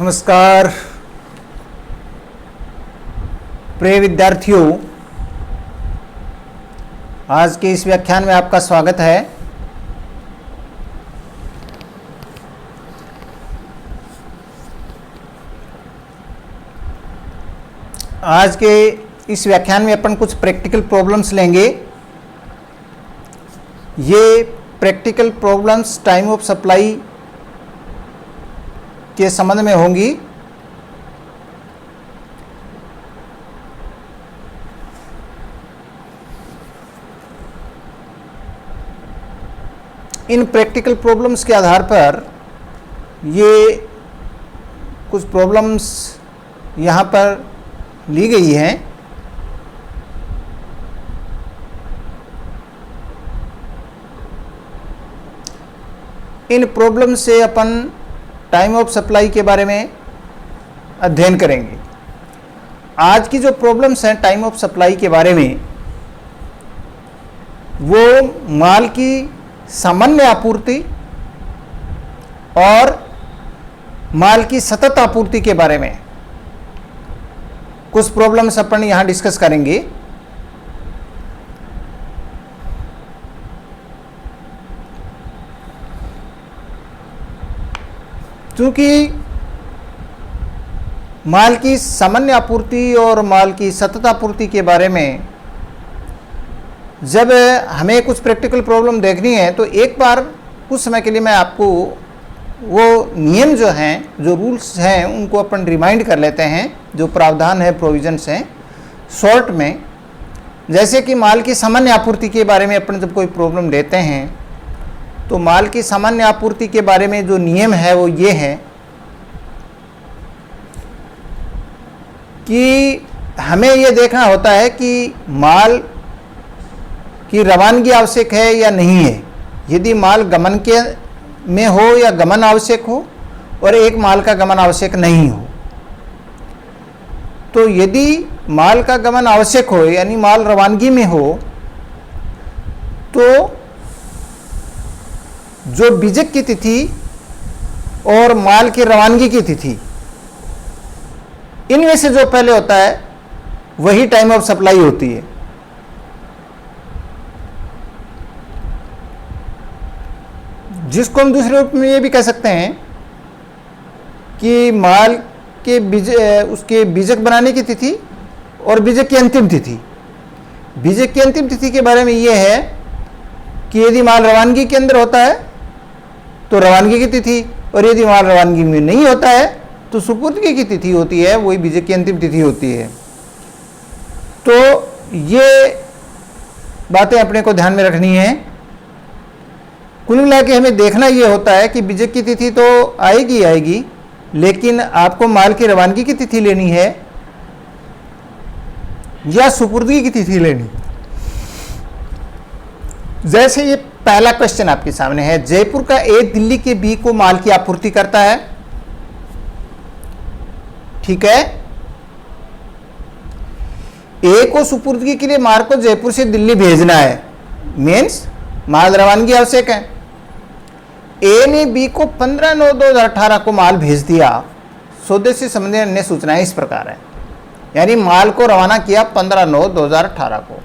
नमस्कार प्रिय विद्यार्थियों, आज के इस व्याख्यान में आपका स्वागत है। आज के इस व्याख्यान में अपन कुछ प्रैक्टिकल प्रॉब्लम्स लेंगे। ये practical problems time of supply के संबंध में होंगी। इन प्रैक्टिकल प्रॉब्लम्स के आधार पर ये कुछ प्रॉब्लम्स यहाँ पर ली गई हैं। इन प्रॉब्लम से अपन टाइम ऑफ सप्लाई के बारे में अध्ययन करेंगे। आज की जो प्रॉब्लम्स हैं टाइम ऑफ सप्लाई के बारे में, वो माल की सामान्य आपूर्ति और माल की सतत आपूर्ति के बारे में कुछ प्रॉब्लम्स अपन यहां डिस्कस करेंगे। क्योंकि माल की सामान्य आपूर्ति और माल की सतत आपूर्ति के बारे में जब हमें कुछ प्रैक्टिकल प्रॉब्लम देखनी है तो एक बार कुछ समय के लिए मैं आपको वो नियम जो हैं, जो रूल्स हैं, उनको अपन रिमाइंड कर लेते हैं। जो प्रावधान है, प्रोविजंस हैं शॉर्ट में। जैसे कि माल की सामान्य आपूर्ति के बारे में अपन जब कोई प्रॉब्लम लेते हैं तो माल की सामान्य आपूर्ति के बारे में जो नियम है वो ये है कि हमें ये देखना होता है कि माल की रवानगी आवश्यक है या नहीं है। यदि माल गमन के में हो या गमन आवश्यक हो और एक माल का गमन आवश्यक नहीं हो, तो यदि माल का गमन आवश्यक हो यानी माल रवानगी में हो, तो जो बीजक की तिथि और माल की रवानगी की तिथि, इनमें से जो पहले होता है वही टाइम ऑफ सप्लाई होती है। जिसको हम दूसरे रूप में ये भी कह सकते हैं कि माल के उसके बीजक बनाने की तिथि और बीजक की अंतिम तिथि। बीजक की अंतिम तिथि के बारे में ये है कि यदि माल रवानगी के अंदर होता है तो रवानगी की तिथि, और यदि माल रवानगी में नहीं होता है तो सुपुर्दगी की तिथि होती है, वही बीजक की अंतिम तिथि होती है। तो ये बातें अपने को ध्यान में रखनी है। कुल मिला के हमें देखना ये होता है कि बीजक की तिथि तो आएगी आएगी, लेकिन आपको माल की रवानगी की तिथि लेनी है या सुपुर्दगी की तिथि लेनी। जैसे ये पहला क्वेश्चन आपके सामने है, जयपुर का ए दिल्ली के बी को माल की आपूर्ति करता है। ठीक है, ए को सुपुर्दगी के लिए माल को जयपुर से दिल्ली भेजना है, मीन्स माल रवानगी आवश्यक है। ए ने बी को 15/9/2018 को माल भेज दिया। सौदे से संबंधित अन्य सूचनाएं इस प्रकार है, यानी माल को रवाना किया 15/9/2018 को।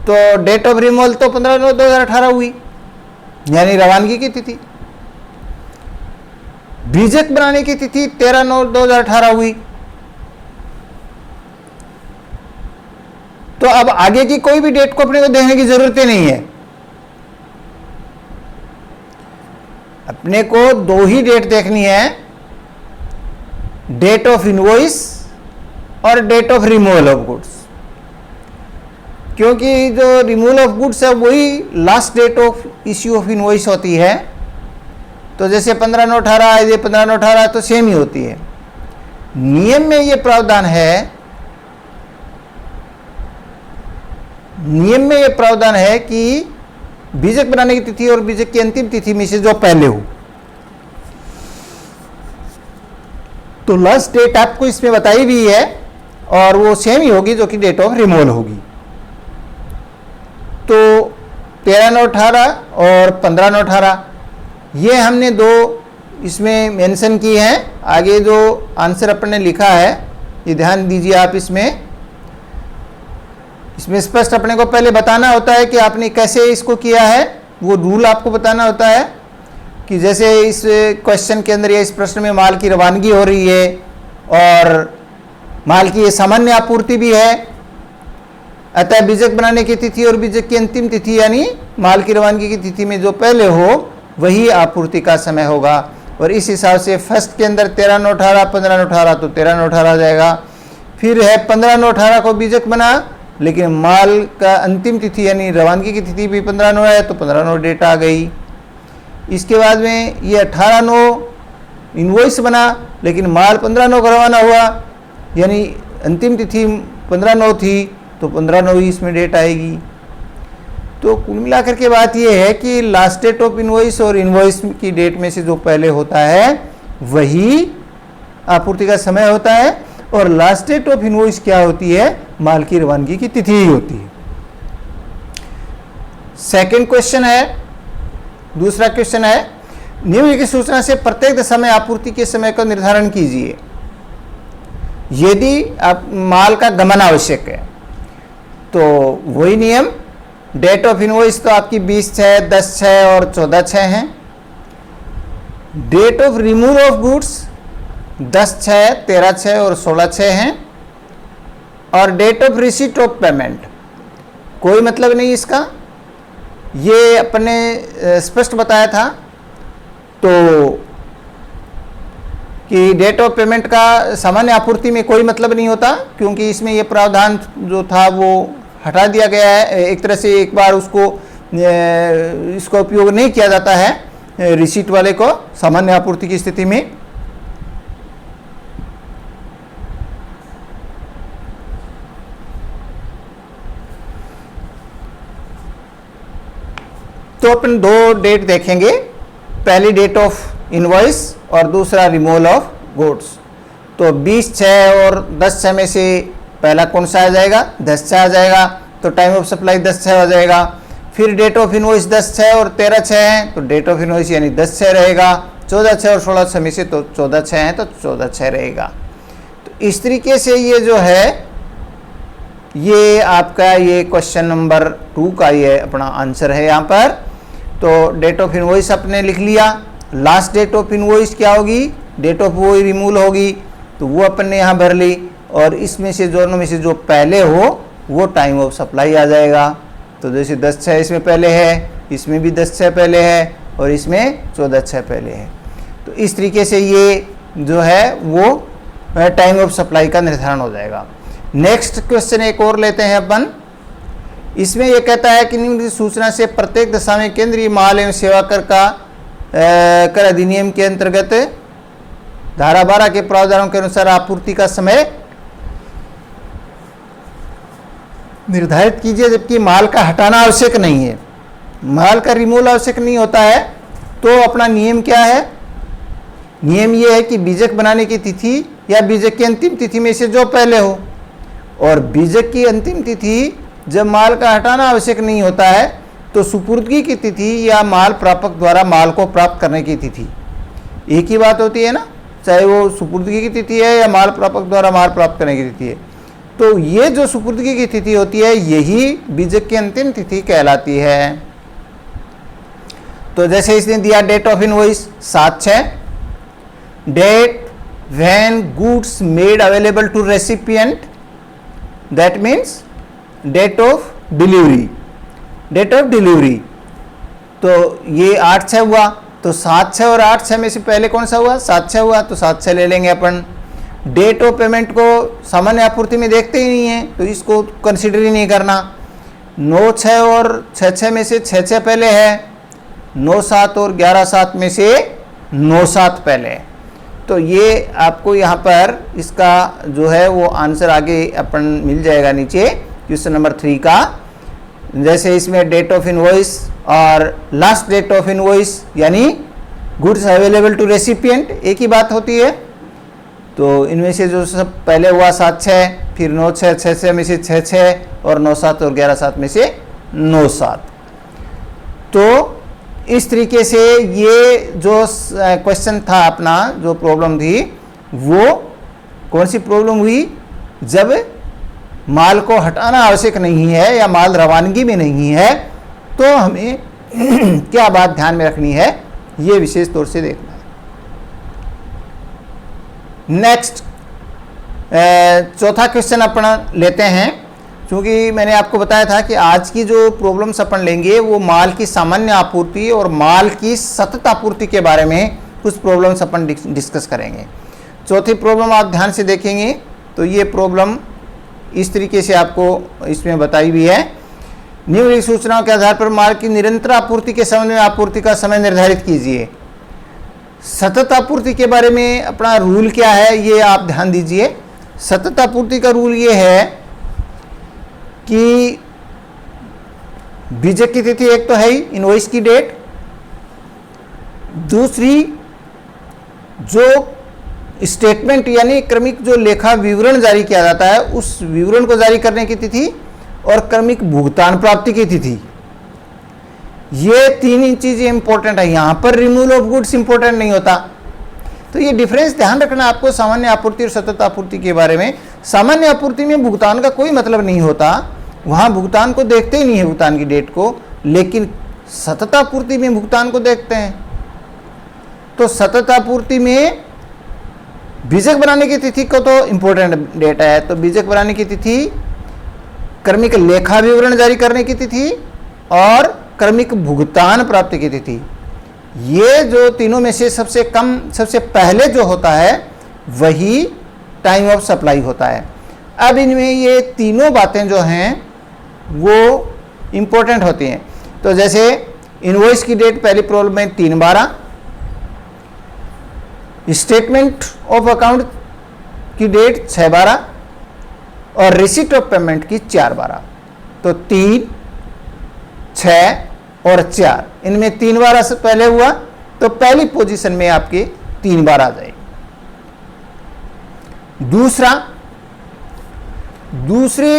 तो डेट ऑफ रिमूवल तो 15/9/2018 हुई, यानी रवानगी की तिथि। बीजक बनाने की तिथि 13/9/2018 हुई। तो अब आगे की कोई भी डेट को अपने को देखने की जरूरत ही नहीं है। अपने को दो ही डेट देखनी है, डेट ऑफ इनवॉइस और date of removal of goods. क्योंकि जो रिमूवल ऑफ गुड्स है वही last date of issue of invoice होती है। तो जैसे 15/9/18 ये 15/9/18 तो सेम ही होती है। नियम में ये प्रावधान है, नियम में यह प्रावधान है कि बीजक बनाने की तिथि और बीजक की अंतिम तिथि में से जो पहले हो, तो लास्ट डेट आपको इसमें बताई भी है और वो सेम ही होगी जो कि डेट ऑफ रिमूवल होगी। तो 13/9/18 और 15/9/18 ये हमने दो इसमें मेंशन की हैं। आगे जो आंसर अपन ने लिखा है ये ध्यान दीजिए आप। इसमें स्पष्ट अपने को पहले बताना होता है कि आपने कैसे इसको किया है, वो रूल आपको बताना होता है कि जैसे इस क्वेश्चन के अंदर या इस प्रश्न में माल की रवानगी हो रही है और माल की ये सामान्य आपूर्ति भी है, अतः बीजक बनाने की तिथि और बीजक की अंतिम तिथि यानी माल की रवानगी की तिथि में जो पहले हो वही आपूर्ति का समय होगा। और इस हिसाब से फर्स्ट के अंदर 13/9/18, 15/9/18 तो 13/9/18 आ जाएगा। फिर है 15/9/18 को बीजक बना, लेकिन माल का अंतिम तिथि यानी रवानगी की तिथि भी 15/9 है तो 15/9 डेट आ गई। इसके बाद में ये 18/9 इनवॉइस बना, लेकिन माल 15/9 को रवाना हुआ यानी अंतिम तिथि 15/9 थी तो 15/9 इसमें डेट आएगी। तो कुल मिलाकर के बात यह है कि लास्ट डेट ऑफ इनवॉइस और इनवॉइस की डेट में से जो पहले होता है वही आपूर्ति का समय होता है, और लास्ट डेट ऑफ इनवॉइस क्या होती है, माल की रवानगी की तिथि ही होती है। सेकंड क्वेश्चन है, दूसरा क्वेश्चन है, निम्नलिखित सूचना से प्रत्येक दशा में आपूर्ति के समय का निर्धारण कीजिए। यदि आप माल का गमन आवश्यक है तो वही नियम, डेट ऑफ इनवॉइस तो आपकी 20/6, 10/6 और 14/6 हैं। Date of removal of goods 10/6, 13/6 और 16/6 हैं। और date of receipt of payment कोई मतलब नहीं इसका, ये अपने स्पष्ट बताया था तो कि डेट ऑफ पेमेंट का सामान्य आपूर्ति में कोई मतलब नहीं होता, क्योंकि इसमें ये प्रावधान जो था वो हटा दिया गया है। एक तरह से एक बार उसको इसका उपयोग नहीं किया जाता है रिसीट वाले को सामान्य आपूर्ति की स्थिति में। तो अपन दो डेट देखेंगे, पहली डेट ऑफ इनवॉइस और दूसरा रिमूवल ऑफ गुड्स। तो 20/6 और 10/6 में से पहला कौन सा आ जाएगा, 10/6 आ जाएगा, तो टाइम ऑफ सप्लाई 10/6 आ जाएगा। फिर डेट ऑफ इनवॉइस 10/6 और 13/6 है तो डेट ऑफ इनवॉइस यानी 10/6 रहेगा। 14/6 और 16/6 में से तो 14/6 है तो 14/6 रहेगा। तो इस तरीके से ये जो है ये आपका ये क्वेश्चन नंबर 2 का ये अपना आंसर है यहाँ पर। तो डेट ऑफ इनवॉइस आपने लिख लिया, लास्ट डेट ऑफ इनवॉइस क्या होगी, डेट ऑफ वो रिमूवल होगी, तो वो अपन ने यहाँ भर ली, और इसमें से दोनों में से जो पहले हो वो टाइम ऑफ सप्लाई आ जाएगा। तो जैसे 10/6 इसमें पहले है, इसमें भी 10/6 पहले है और इसमें 14/6 पहले है। तो इस तरीके से ये जो है वो टाइम ऑफ सप्लाई का निर्धारण हो जाएगा। नेक्स्ट क्वेश्चन एक और लेते हैं अपन। इसमें यह कहता है कि निम्नलिखित सूचना से प्रत्येक दशा में केंद्रीय माल एवं सेवा कर का कर अधिनियम के अंतर्गत धारा 12 के प्रावधानों के अनुसार आपूर्ति का समय निर्धारित कीजिए, जबकि माल का हटाना आवश्यक नहीं है, माल का रिमूवल आवश्यक नहीं होता है। तो अपना नियम क्या है, नियम यह है कि बीजक बनाने की तिथि या बीजक की अंतिम तिथि में से जो पहले हो, और बीजक की अंतिम तिथि जब माल का हटाना आवश्यक नहीं होता है तो सुपुर्दगी की तिथि या माल प्रापक द्वारा माल को प्राप्त करने की तिथि, एक ही बात होती है ना, चाहे वो सुपुर्दगी की तिथि है या माल प्रापक द्वारा माल प्राप्त करने की तिथि है। तो ये जो सुपुर्दगी की तिथि होती है यही बीजक की अंतिम तिथि कहलाती है। तो जैसे इसने दिया date of invoice 7/6, date when goods made available to recipient, that means date of delivery, date of delivery. तो ये 8/6 हुआ, तो 7/6 और 8/6 में से पहले कौन सा हुआ, 7/6 हुआ, तो 7/6 ले लेंगे अपन। डेट ऑफ पेमेंट को सामान्य आपूर्ति में देखते ही नहीं है तो इसको कंसिडर ही नहीं करना। 9/6 और 6/6 में से 6/6 पहले है, 9/7 और 11/7 में से 9/7 पहले है। तो ये आपको यहाँ पर इसका जो है वो आंसर आगे अपन मिल जाएगा नीचे क्वेश्चन नंबर 3 का। जैसे इसमें डेट ऑफ इनवॉइस और लास्ट डेट ऑफ इनवॉइस यानी गुड्स अवेलेबल टू रेसिपिएंट एक ही बात होती है। तो इनमें से जो सब पहले हुआ 7/6, फिर 9/6, 6/6 में से 6/6 और 9/7 और 11/7 में से 9/7। तो इस तरीके से ये जो क्वेश्चन था अपना, जो प्रॉब्लम थी, वो कौन सी प्रॉब्लम हुई? जब माल को हटाना आवश्यक नहीं है या माल रवानगी में नहीं है तो हमें क्या बात ध्यान में रखनी है, ये विशेष तौर से देखना है। नेक्स्ट चौथा क्वेश्चन अपन लेते हैं, क्योंकि मैंने आपको बताया था कि आज की जो प्रॉब्लम्स अपन लेंगे वो माल की सामान्य आपूर्ति और माल की सतत आपूर्ति के बारे में कुछ प्रॉब्लम्स अपन डिस्कस करेंगे। चौथी प्रॉब्लम आप ध्यान से देखेंगे तो ये प्रॉब्लम इस तरीके से आपको इसमें बताई हुई है। निम्नलिखित सूचनाओं के आधार पर माल की निरंतर आपूर्ति के संबंध में आपूर्ति का समय निर्धारित कीजिए। सतत आपूर्ति के बारे में अपना रूल क्या है, ये आप ध्यान दीजिए। सतत आपूर्ति का रूल ये है कि बीजक की तिथि एक तो है ही, इनवॉइस की डेट, दूसरी जो स्टेटमेंट यानी क्रमिक जो लेखा विवरण जारी किया जाता है उस विवरण को जारी करने की तिथि, और क्रमिक भुगतान प्राप्ति की तिथि। ये तीन ही चीजें इंपॉर्टेंट है। यहां पर रिमूवल ऑफ गुड्स इंपॉर्टेंट नहीं होता, तो ये डिफरेंस ध्यान रखना आपको सामान्य आपूर्ति और सतत आपूर्ति के बारे में। सामान्य आपूर्ति में भुगतान का कोई मतलब नहीं होता, वहां भुगतान को देखते ही नहीं है, भुगतान की डेट को, लेकिन सतत आपूर्ति में भुगतान को देखते हैं। तो सतत आपूर्ति में बीजक बनाने की तिथि को तो इंपॉर्टेंट डेट है, तो बीजक बनाने की तिथि, क्रमिक लेखा विवरण जारी करने की तिथि और क्रमिक भुगतान प्राप्ति की तिथि, ये जो तीनों में से सबसे कम, सबसे पहले जो होता है वही टाइम ऑफ सप्लाई होता है। अब इनमें ये तीनों बातें जो हैं वो इंपॉर्टेंट होती हैं। तो जैसे इनवॉइस की डेट पहली प्रॉब्लम में 3/12, स्टेटमेंट ऑफ अकाउंट की डेट 6/12 और रिसीट ऑफ पेमेंट की 4/12। तो 3, 6 और 4, इनमें 3/12 से पहले हुआ तो पहली पोजीशन में आपके 3/12 आ जाएगी। दूसरी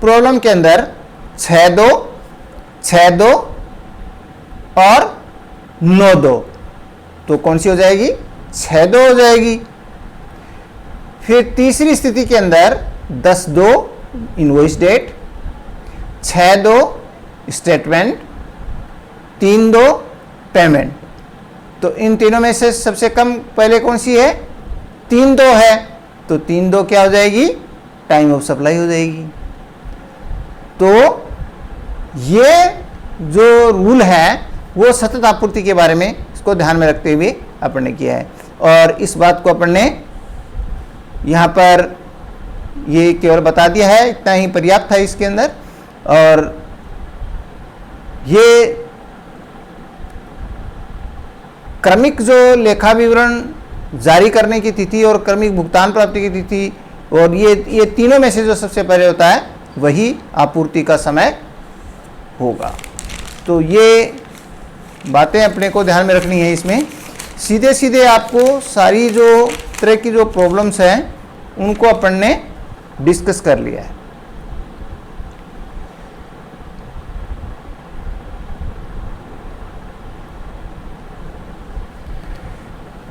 प्रॉब्लम के अंदर 6/2, 6/2 और 9/2, तो कौन सी हो जाएगी? 6/2 हो जाएगी। फिर तीसरी स्थिति के अंदर 10/2 इनवॉइस डेट, 6/2 स्टेटमेंट, 3/2 पेमेंट। तो इन तीनों में से सबसे कम पहले कौन सी है? 3/2 है, तो 3/2 क्या हो जाएगी? टाइम ऑफ सप्लाई हो जाएगी। तो ये जो रूल है वो सतत आपूर्ति के बारे में, इसको ध्यान में रखते हुए अपन ने किया है, और इस बात को अपन ने यहाँ पर ये केवल बता दिया है, इतना ही पर्याप्त है इसके अंदर। और ये क्रमिक जो लेखा विवरण जारी करने की तिथि और क्रमिक भुगतान प्राप्ति की तिथि, और ये तीनों में से जो सबसे पहले होता है वही आपूर्ति का समय होगा। तो ये बातें अपने को ध्यान में रखनी है। इसमें सीधे सीधे आपको सारी जो तरह की जो प्रॉब्लम्स हैं उनको अपन ने डिस्कस कर लिया है।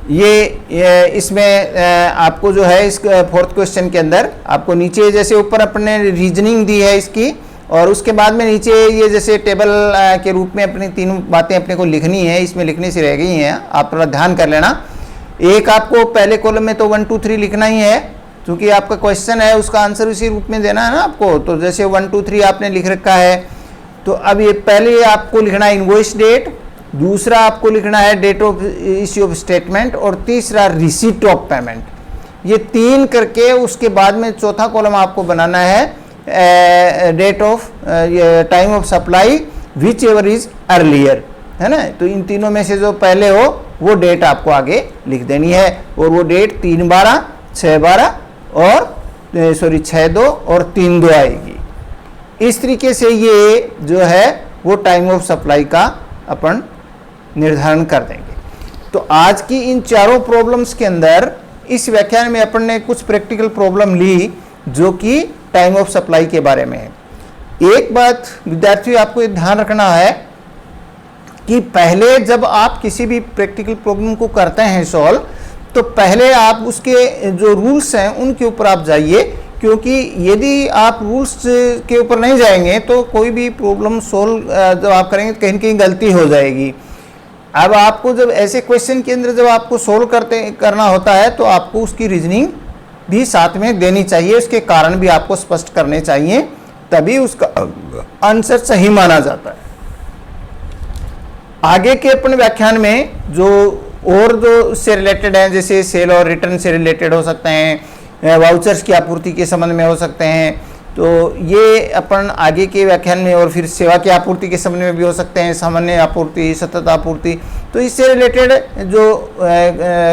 ये इसमें आपको जो है इस फोर्थ क्वेश्चन के अंदर आपको नीचे जैसे ऊपर अपन ने रीजनिंग दी है इसकी, और उसके बाद में नीचे ये जैसे टेबल के रूप में अपनी तीनों बातें अपने को लिखनी है, इसमें लिखनी से रह गई हैं, आप थोड़ा ध्यान कर लेना। एक आपको पहले कॉलम में तो 1 2 3 लिखना ही है, क्योंकि आपका क्वेश्चन है उसका आंसर उसी रूप में देना है ना आपको। तो जैसे 1 2 3 आपने लिख रखा है, तो अब ये पहले आपको लिखना है इनवॉइस डेट, दूसरा आपको लिखना है date of issue of statement, और तीसरा रिसीट ऑफ पेमेंट। ये 3 करके उसके बाद में चौथा कॉलम आपको बनाना है date of time of supply whichever is earlier, है ना। तो इन तीनों में से जो पहले हो वो डेट आपको आगे लिख देनी है, और वो डेट 3/12, 6/12 और 6/2 और 3/2 आएगी। इस तरीके से ये जो है वो टाइम ऑफ सप्लाई का अपन निर्धारण कर देंगे। तो आज की इन चारों प्रॉब्लम्स के अंदर इस व्याख्यान में अपन ने कुछ प्रैक्टिकल प्रॉब्लम ली जो कि टाइम ऑफ सप्लाई के बारे में है। एक बात विद्यार्थियों आपको ध्यान रखना है कि पहले जब आप किसी भी प्रैक्टिकल प्रॉब्लम को करते हैं सॉल्व, तो पहले आप उसके जो रूल्स हैं उनके ऊपर आप जाइए, क्योंकि यदि आप रूल्स के ऊपर नहीं जाएंगे तो कोई भी प्रॉब्लम सॉल्व जब आप करेंगे तो कहीं ना कहीं गलती हो जाएगी। अब आपको जब ऐसे क्वेश्चन के अंदर जब आपको सोल्व करना होता है तो आपको उसकी रीजनिंग भी साथ में देनी चाहिए, उसके कारण भी आपको स्पष्ट करने चाहिए, तभी उसका आंसर सही माना जाता है। आगे के अपने व्याख्यान में जो और जो से रिलेटेड हैं, जैसे सेल और रिटर्न से रिलेटेड हो सकते हैं, वाउचर्स की आपूर्ति के संबंध में हो सकते हैं, तो ये अपन आगे के व्याख्यान में, और फिर सेवा की आपूर्ति के संबंध में भी हो सकते हैं, सामान्य आपूर्ति, सतत आपूर्ति, तो इससे रिलेटेड जो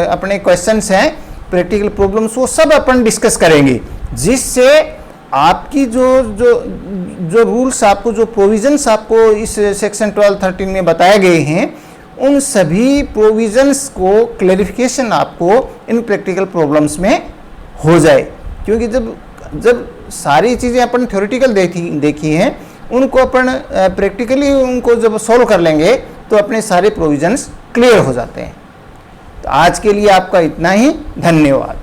अपने क्वेश्चंस हैं प्रैक्टिकल प्रॉब्लम्स, वो सब अपन डिस्कस करेंगे, जिससे आपकी जो रूल्स, आपको जो प्रोविजंस आपको इस सेक्शन 12-13 में बताए गए हैं, उन सभी प्रोविजंस को क्लैरिफिकेशन आपको इन प्रैक्टिकल प्रॉब्लम्स में हो जाए। क्योंकि जब सारी चीज़ें अपन थ्योरेटिकल देखी हैं, उनको अपन प्रैक्टिकली उनको जब सॉल्व कर लेंगे तो अपने सारे प्रोविजंस क्लियर हो जाते हैं। तो आज के लिए आपका इतना ही, धन्यवाद।